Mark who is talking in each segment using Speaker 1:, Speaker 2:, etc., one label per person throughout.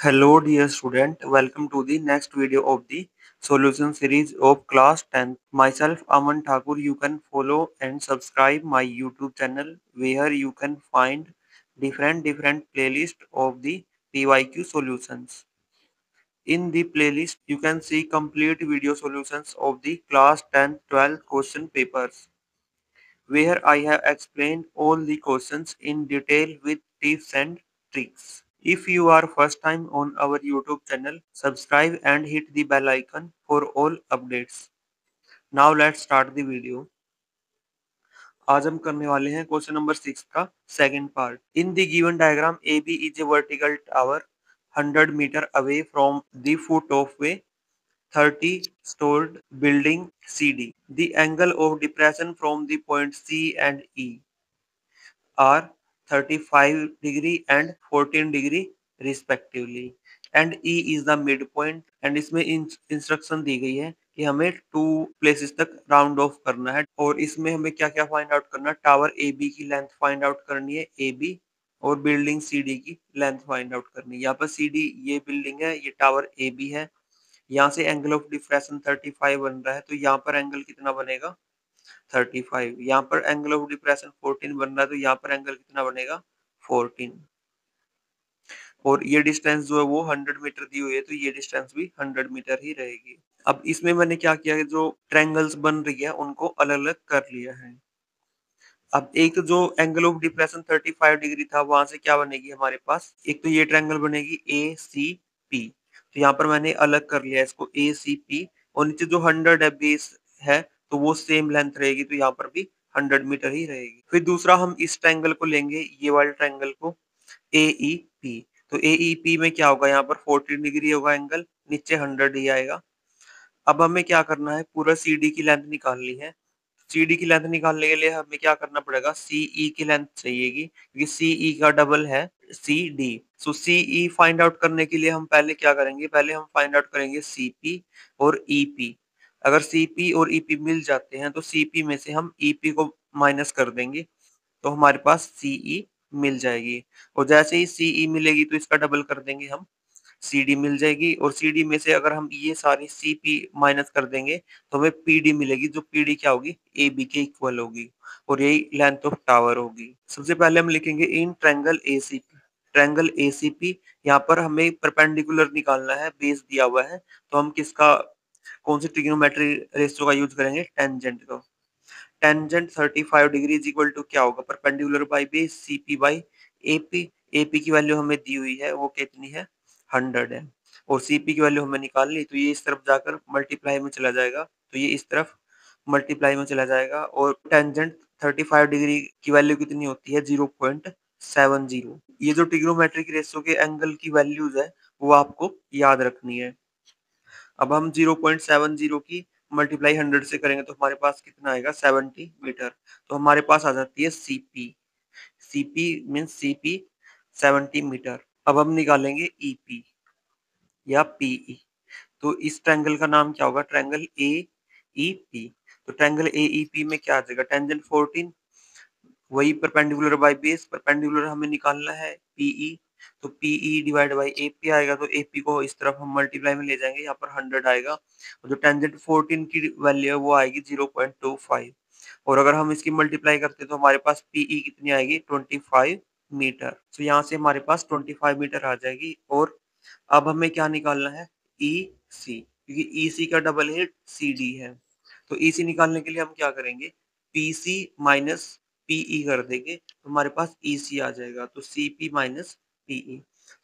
Speaker 1: Hello dear student, welcome to the next video of the solution series of class 10th. Myself Aman Thakur, you can follow and subscribe my YouTube channel where you can find different playlist of the PYQ solutions. In the playlist, you can see complete video solutions of the class 10th 12th question papers where I have explained all the questions in detail with tips and tricks. If you are first time on our YouTube channel, subscribe and hit the bell icon for all updates. Now let's start the video. आज हम करने वाले हैं question number 6 का second part. In the given diagram AB is a vertical tower 100 meter away from the foot of a 30-stored building CD. The angle of depression from the point C and E are 35 degree and 14 degree respectively and E is the midpoint and इसमें instruction दी गई है कि हमें to places तक round of करना है और इसमें हमें क्या क्या फाइंड आउट करना है. टावर ए बी की लेंथ फाइंड आउट करनी है ए बी और बिल्डिंग सी डी की लेंथ फाइंड आउट करनी है. यहाँ पर सी डी ये बिल्डिंग है, ये टावर ए बी है. यहाँ से एंगल ऑफ डिफ्रेक्शन 35 बन रहा है तो यहाँ पर एंगल कितना बनेगा 35. यहाँ पर एंगल ऑफ डिप्रेशन 14 बन रहा है तो यहाँ पर एंगल कितना बनेगा 14. और ये डिस्टेंस जो है वो 100 मीटर दी हुई है तो ये डिस्टेंस भी 100 मीटर ही रहेगी. अब इसमें मैंने क्या किया कि जो ट्रायंगल्स बन रही है उनको अलग अलग कर लिया है. अब एक जो एंगल ऑफ डिप्रेशन 35 डिग्री था वहां से क्या बनेगी हमारे पास, एक तो ये ट्रायंगल बनेगी ए सी पी. तो यहाँ पर मैंने अलग कर लिया इसको ए सी पी और नीचे जो 100 है बेस है तो वो सेम लेंथ रहेगी तो यहाँ पर भी 100 मीटर ही रहेगी. फिर दूसरा हम इस ट्रायंगल को लेंगे, ये वाले ट्रायंगल को ए ई पी. तो ए ई पी में क्या होगा, यहाँ पर 40 डिग्री होगा एंगल, नीचे 100 ही आएगा. अब हमें क्या करना है, पूरा सी डी की लेंथ निकालनी है. सीडी की लेंथ निकालने के लिए हमें क्या करना पड़ेगा, सीई की लेंथ चाहिएगी क्योंकि सीई का डबल है सी डी. सो सीई फाइंड आउट करने के लिए हम पहले क्या करेंगे, पहले हम फाइंड आउट करेंगे सीपी और ईपी. अगर सीपी और ईपी मिल जाते हैं तो सीपी में से हम ईपी को माइनस कर देंगे तो हमारे पास सीई मिल जाएगी. और जैसे ही सीई मिलेगी तो इसका डबल कर देंगे हम, सीडी मिल जाएगी. और सीडी में से अगर हम ये सारी सीपी माइनस कर देंगे तो हमें पीडी मिलेगी, जो पीडी क्या होगी एबी के इक्वल होगी और यही लेंथ ऑफ टावर होगी. सबसे पहले हम लिखेंगे in triangle ACP. Triangle ACP यहाँ पर हमें परपेंडिकुलर निकालना है, बेस दिया हुआ है तो हम किसका, कौन सी ट्रिग्नोमेट्री रेशियो का यूज करेंगे, टेंजेंट का. Tangent 35 degree is equal to क्या होगा, perpendicular by base CP by AP. AP की वैल्यू हमें दी हुई है वो कितनी है 100 है और सीपी की वैल्यू हमें निकालनी तो ये इस तरफ जाकर मल्टीप्लाई में चला जाएगा तो ये इस तरफ मल्टीप्लाई में चला जाएगा. और टेंजेंट 35 डिग्री की वैल्यू कितनी होती है 0.70. ये जो ट्रिग्नोमेट्रिक रेशियो के एंगल की वैल्यूज है वो आपको याद रखनी है. अब हम 0.70 की मल्टीप्लाई 100 से करेंगे तो हमारे पास कितना आएगा 70 मीटर. तो हमारे पास आ जाती है CP. CP means CP 70 metre. अब हम निकालेंगे ईपी या पीई. तो इस ट्रायंगल का नाम क्या होगा, ट्रायंगल ए ई पी. तो ट्रायंगल ए ई पी में क्या आ जाएगा, टेंजेंट 14 वही परपेंडिकुलर बाय बेस, परपेंडिकुलर हमें निकालना है पीई. तो पीई डिवाइड बाय एपी आएगा तो एपी को इस तरफ हम मल्टीप्लाई में ले जाएंगे, यहाँ पर 100 आएगा और जो टेंजेंट 14 की वैल्यू है वो आएगी 0.25. और अगर हम इसकी मल्टीप्लाई करते तो हमारे पास पीई कितनी आएगी 25 मीटर. तो यहाँ से हमारे पास 25 मीटर आ जाएगी. और अब हमें क्या निकालना है, ई सी, क्योंकि ई सी का डबल है सी डी है. तो ई सी निकालने के लिए हम क्या करेंगे, पी सी माइनस पीई कर देंगे तो हमारे पास ई सी आ जाएगा. तो सी पी माइनस पीई.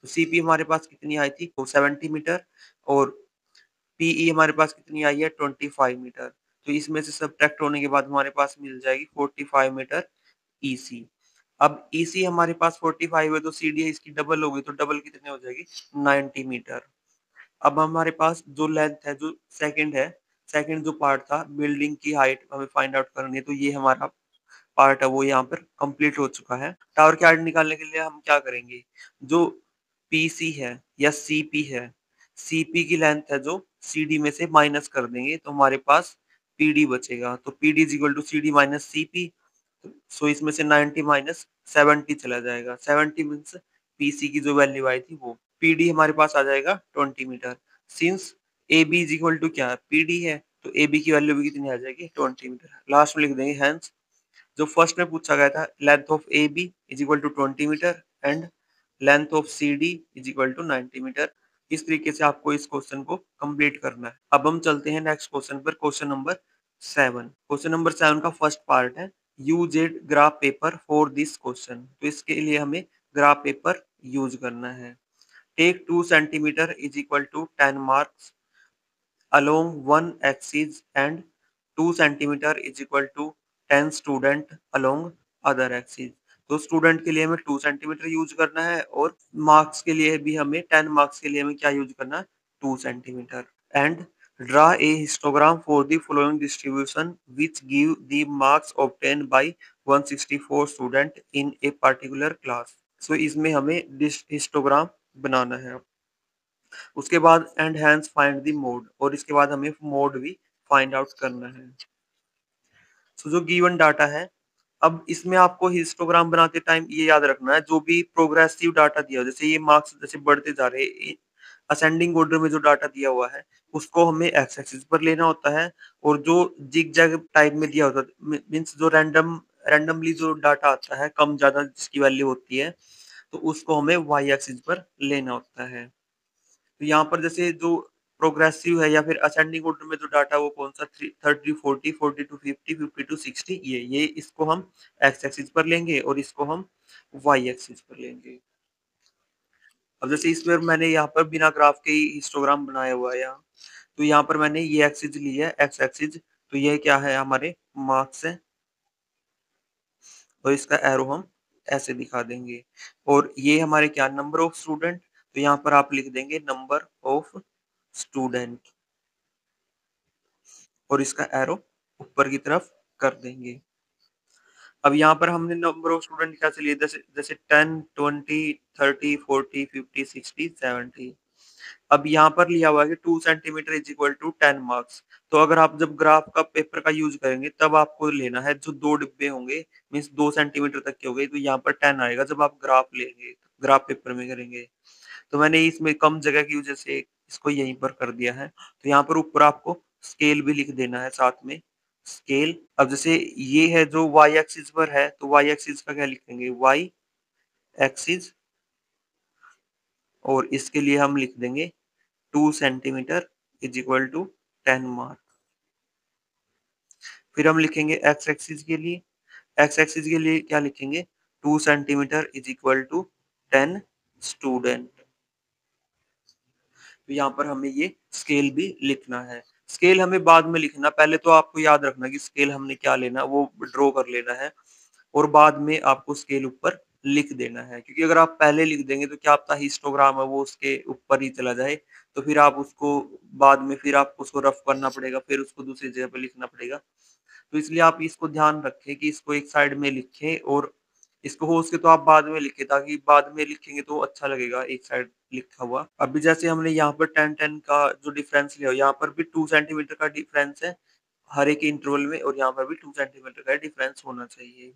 Speaker 1: तो सी पी हमारे पास कितनी आई थी 70 मीटर और पीई हमारे पास कितनी आई है 25 मीटर. तो इसमें से सब्ट्रैक्ट होने के बाद हमारे पास मिल जाएगी 45 मीटर ईसी. अब ईसी हमारे पास 45 है तो सीडी इसकी डबल होगी तो डबल कितने हो जाएगी 90 मीटर. अब हमारे पास जो लेंथ है, जो सेकंड है, सेकंड जो पार्ट था बिल्डिंग की हाइट हमें फाइंड आउट करनी है तो ये हमारा पार्ट है वो यहाँ पर कंप्लीट हो चुका है. टावर की हाइट निकालने के लिए हम क्या करेंगे, जो पीसी है या सीपी है, सीपी की लेंथ है जो सीडी में से माइनस कर देंगे तो हमारे पास पीडी बचेगा. तो PD is equal to CD minus CP. So इसमें से 90 माइनस 70 चला जाएगा. 70 मीन्स पीसी की जो वैल्यू आई थी वो. पीडी हमारे पास आ जाएगा 20 metre. Since AB is equal to क्या है, पीडी है, तो AB की वैल्यू भी कितनी आ जाएगी, 20 मीटर। लास्ट में लिख देंगे हेंस, जो फर्स्ट में पूछा गया था, length of AB is equal to 20 metre and length of CD is equal to 90 metre. इस तरीके से आपको इस क्वेश्चन को कंप्लीट करना है। अब हम चलते हैं नेक्स्ट क्वेश्चन पर, क्वेश्चन नंबर 7। क्वेश्चन नंबर 7 का फर्स्ट पार्ट है, use it graph paper for this question. तो इसके लिए हमें ग्राफ पेपर यूज करना है। Take 2 centimetre is equal to 10 marks along one axis and 2 centimeter is equal to 10 student along other axis। तो student के लिए हमें 2 सेंटीमीटर यूज करना है और मार्क्स के लिए भी हमें 10 मार्क्स के लिए हमें क्या यूज करना है, 2 centimetre. And draw a histogram for the following distribution which give the marks obtained by 164 student in a particular class। So इसमें हमें हिस्टोग्राम बनाना है। उसके बाद and hence find the mode, और इसके बाद हमें मोड भी फाइंड आउट करना है। सो जो गिवन डाटा है, अब इसमें आपको हिस्टोग्राम बनाते टाइम ये याद रखना है, जो भी प्रोग्रेसिव डाटा दिया हो, जैसे ये मार्क्स जैसे बढ़ते जा रहे हैं, असेंडिंग ऑर्डर में जो डाटा दिया हुआ है उसको हमें एक्स एक्सिस पर लेना होता है, और जो जिग जैग टाइप में दिया होता है, मीन्स जो रैंडमली जो डाटा आता है कम ज्यादा जिसकी वैल्यू होती है, तो उसको हमें वाई एक्सिस पर लेना होता है। तो यहाँ पर जैसे जो प्रोग्रेसिव है या फिर असेंडिंग ऑर्डर में जो डाटा, वो कौन सा, 30 40 40 टू 50 50 टू 60, ये इसको हम एक्स एक्सिस पर लेंगे और इसको हम वाई एक्सिस पर लेंगे। अब जैसे इसमें मैंने यहाँ पर बिना ग्राफ के ही हिस्टोग्राम बनाया हुआ है यहाँ, तो यहाँ पर मैंने ये एक्सिस ली है, एक्स एक्सिस, तो ये क्या है, हमारे मार्क्स है, और इसका एरो हम ऐसे दिखा देंगे। और ये हमारे क्या, नंबर ऑफ स्टूडेंट, तो यहाँ पर आप लिख देंगे नंबर ऑफ स्टूडेंट, और इसका एरो ऊपर की तरफ कर देंगे। अब यहाँ पर हमने नंबर ऑफ स्टूडेंट कैसे लिए, जैसे जैसे 10 20 30 40 50 60 70। अब यहाँ पर लिया हुआ है कि 2 centimetre is equal to 10 marks. तो अगर आप जब ग्राफ का पेपर का यूज करेंगे तब आपको लेना है, जो 2 डिब्बे होंगे मीन्स 2 सेंटीमीटर तक के हो गए, तो यहाँ पर 10 आएगा जब आप ग्राफ लेंगे, ग्राफ पेपर में करेंगे। तो मैंने इसमें कम जगह की वजह से इसको यहीं पर कर दिया है। तो यहाँ पर ऊपर आपको स्केल भी लिख देना है साथ में, स्केल। अब जैसे ये है जो वाई एक्सिस पर है, तो वाई एक्सिस का क्या लिखेंगे, वाई एक्सिस, और इसके लिए हम लिख देंगे 2 centimetre is equal to 10 mark. फिर हम लिखेंगे एक्स एक्सिस के लिए, एक्स एक्सिस के लिए क्या लिखेंगे, 2 centimetre is equal to 10 student. तो यहाँ पर हमें ये स्केल भी लिखना है। स्केल हमें बाद में लिखना, पहले तो आपको याद रखना कि स्केल हमने क्या लेना, वो ड्रॉ कर लेना है, और बाद में आपको स्केल ऊपर लिख देना है। क्योंकि अगर आप पहले लिख देंगे तो क्या पता हिस्टोग्राम है वो उसके ऊपर ही चला जाए, तो फिर आप उसको बाद में फिर आपको उसको रफ करना पड़ेगा, फिर उसको दूसरी जगह पे लिखना पड़ेगा। तो इसलिए आप इसको ध्यान रखें कि इसको एक साइड में लिखें, और इसको हो सके तो आप बाद में लिखें, ताकि बाद में लिखेंगे तो अच्छा लगेगा एक साइड लिखा हुआ। अभी जैसे हमने यहाँ पर 10-10 का जो डिफरेंस लिया, यहाँ पर भी 2 सेंटीमीटर का डिफरेंस है हर एक इंटरवल में, और यहाँ पर भी 2 सेंटीमीटर का डिफरेंस होना चाहिए।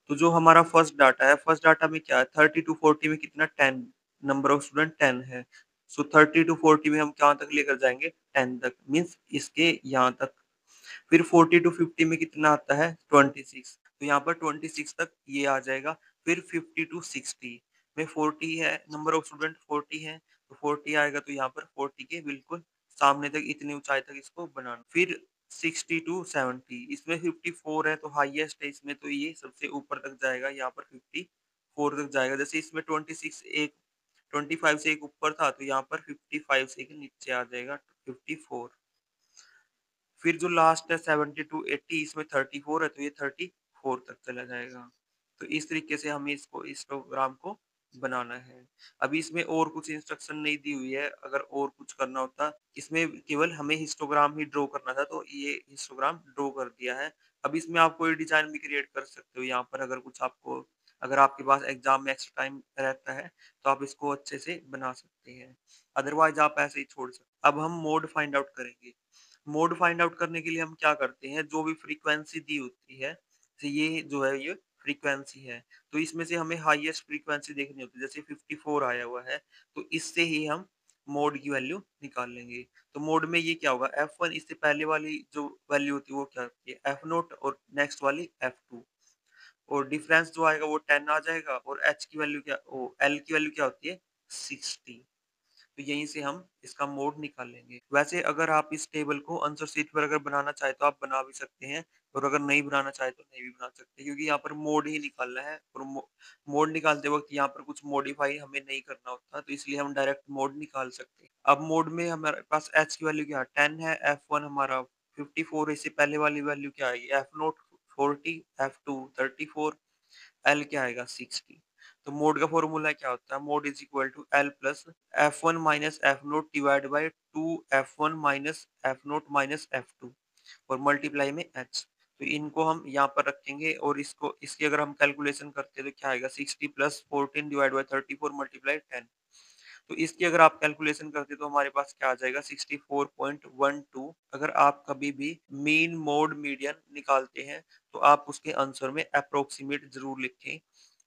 Speaker 1: तो जो हमारा फर्स्ट डाटा है, फर्स्ट डाटा में क्या है, 30 टू 40 में कितना, 10, नंबर ऑफ स्टूडेंट 10 है। सो 30 टू 40 में हम कहाँ तक लेकर जाएंगे, 10 तक, मीन्स इसके यहाँ तक। फिर 40 टू 50 में कितना आता है, 26, तो यहाँ पर 26 तक ये आ जाएगा। फिर 50 टू 60 में 40 है, नंबर ऑफ स्टूडेंट 40 है, तो 40 आएगा, तो यहाँ पर 40 के बिल्कुल सामने तक, इतनी ऊंचाई तक इसको बनाना। फिर 60 टू 70, इसमें 54 है तो हाईएस्ट है इसमें, तो ये सबसे ऊपर तक जाएगा, यहाँ पर 54 तक जाएगा। जैसे इसमें 26 एक 25 से एक ऊपर था, तो यहाँ पर 55 से एक नीचे आ जाएगा, 54। फिर जो लास्ट है 70 टू 80, इसमें 34 है, तो ये 34 तक चला जाएगा। तो इस तरीके से हमें इसको हिस्टोग्राम को बनाना है। अभी इसमें और कुछ इंस्ट्रक्शन नहीं दी हुई है, अगर और कुछ करना होता, इसमें केवल हमें हिस्टोग्राम ही ड्रॉ करना था, तो ये हिस्टोग्राम ड्रॉ कर दिया है। अब इसमें आप कोई डिजाइन भी क्रिएट कर सकते हो, यहाँ पर अगर कुछ आपको, अगर आपके पास एग्जाम में एक्स्ट्रा टाइम रहता है तो आप इसको अच्छे से बना सकते हैं, अदरवाइज आप ऐसे ही छोड़ सकते। अब हम मोड फाइंड आउट करेंगे। मोड फाइंड आउट करने के लिए हम क्या करते हैं, जो भी फ्रीक्वेंसी दी होती है, तो ये जो है ये फ्रीक्वेंसी है, तो इसमें से हमें हाईएस्ट फ्रीक्वेंसी देखनी होती है, जैसे 54 आया हुआ है, तो इससे ही हम मोड की वैल्यू निकाल लेंगे। तो मोड में ये क्या होगा, F1 इससे पहले वाली जो वैल्यू होती है वो क्या होती है F0 और नेक्स्ट वाली F2, और डिफरेंस जो आएगा वो 10 आ जाएगा, और H की वैल्यू क्या ओ L की वैल्यू क्या होती है 60। तो यहीं से हम इसका मोड निकाल लेंगे। वैसे अगर आप इस टेबल को आंसर शीट पर अगर बनाना चाहें तो आप बना भी सकते हैं, और अगर नहीं बनाना चाहें तो नहीं भी बना सकते, क्योंकि यहाँ पर मोड ही निकालना है, और मोड निकालते वक़्त यहाँ पर कुछ मॉडिफाई हमें नहीं करना होता, तो इसलिए हम डायरेक्ट मोड निकाल सकते हैं। अब मोड में हमारे पास h की वैल्यू क्या है 10 है, f1 हमारा 54 है, इससे पहले वाली वैल्यू क्या आएगी f0 40, f2 34, L क्या आएगा 60। तो मोड का फॉर्मूला क्या होता है, mode is equal to L plus F1 minus F0 divide by 2 F1 minus F0 minus F2, और मल्टीप्लाई में H। तो इनको हम यहाँ पर रखेंगे, और इसको इसकी अगर हम कैलकुलेशन करते हैं तो क्या आएगा 60 प्लस 14 डिवाइड बाय 34 मल्टीप्लाई 10। तो इसकी अगर आप कैलकुलेशन करते तो हमारे पास क्या आ जाएगा 64.12। अगर आप कभी भी मीन मोड मीडियन निकालते हैं तो आप उसके आंसर में अप्रोक्सीमेट जरूर लिखें,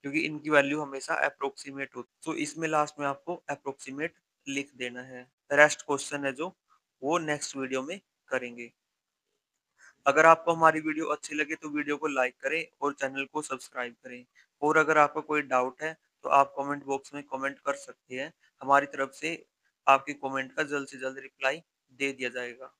Speaker 1: क्योंकि इनकी वैल्यू हमेशा अप्रोक्सीमेट होती है। तो इसमें लास्ट में आपको अप्रोक्सीमेट लिख देना है। रेस्ट क्वेश्चन है जो वो नेक्स्ट वीडियो में करेंगे। अगर आपको हमारी वीडियो अच्छी लगे तो वीडियो को लाइक करें और चैनल को सब्सक्राइब करें, और अगर आपका कोई डाउट है तो आप कमेंट बॉक्स में कमेंट कर सकते हैं। हमारी तरफ से आपके कमेंट का जल्द से जल्द रिप्लाई दे दिया जाएगा।